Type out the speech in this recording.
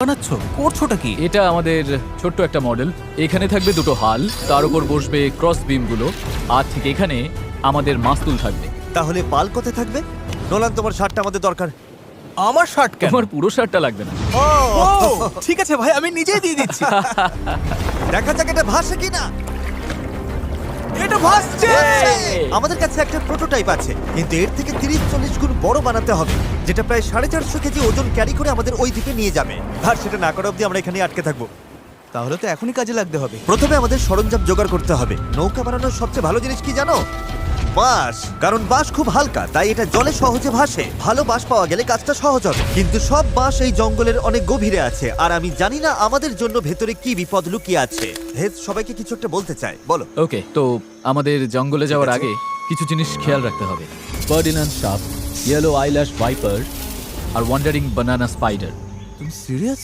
বানাচ্ছো করছোটা কি? এটা আমাদের ছোট্ট একটা মডেল। এখানে থাকবে দুটো হাল, তার উপর বসবে ক্রস বিমগুলো, আর ঠিক এখানে আমাদের মাস্তুল থাকবে। তাহলে পাল কোথায় থাকবে? নোলান, তোমার শার্টটা আমাদের দরকার। আমার শার্ট কেন? তোমার পুরো শার্টটা লাগবে না। ও ও, ঠিক আছে ভাই, আমি নিজেই দিয়ে দিচ্ছি। দেখা যাক এটা ভাসে কিনা। এটা ভাসছে। আমাদের কাছে একটা প্রোটোটাইপ আছে, কিন্তু এর থেকে 30-40 গুণ বড় বানাতে হবে, যেটা প্রায় 450 কেজি ওজন ক্যারি করে আমাদের ওই দ্বীপে নিয়ে যাবে। আর সেটা না করা অবধি আমরা এখানে আটকে থাকবো। তাহলে তো এখনই কাজে লাগতে হবে। প্রথমে আমাদের সরঞ্জাম জোগাড় করতে হবে। নৌকা বানানোর সবচেয়ে ভালো জিনিস কি জানো? বাঁশ। কারণ বাঁশ খুব হালকা, তাই এটা জলে সহজে ভাসে। ভালো বাঁশ পাওয়া গেলে কাজটা সহজ হবে। কিন্তু সব বাঁশ এই জঙ্গলের অনেক গভীরে আছে, আর আমি জানি না আমাদের জন্য ভেতরে কি বিপদ লুকিয়ে আছে। হেদ সবাইকে কিছু একটা বলতে চায়, বলো। ওকে, তো আমাদের জঙ্গলে যাওয়ার ঠিক আছে। আগে কিছু জিনিস খেয়াল রাখতে হবে। ফার্ডিনান্ড সাপ, ইয়েলো আইল্যাশ ভাইপার আর ওয়ান্ডারিং বানানা স্পাইডার। তুমি সিরিয়াস?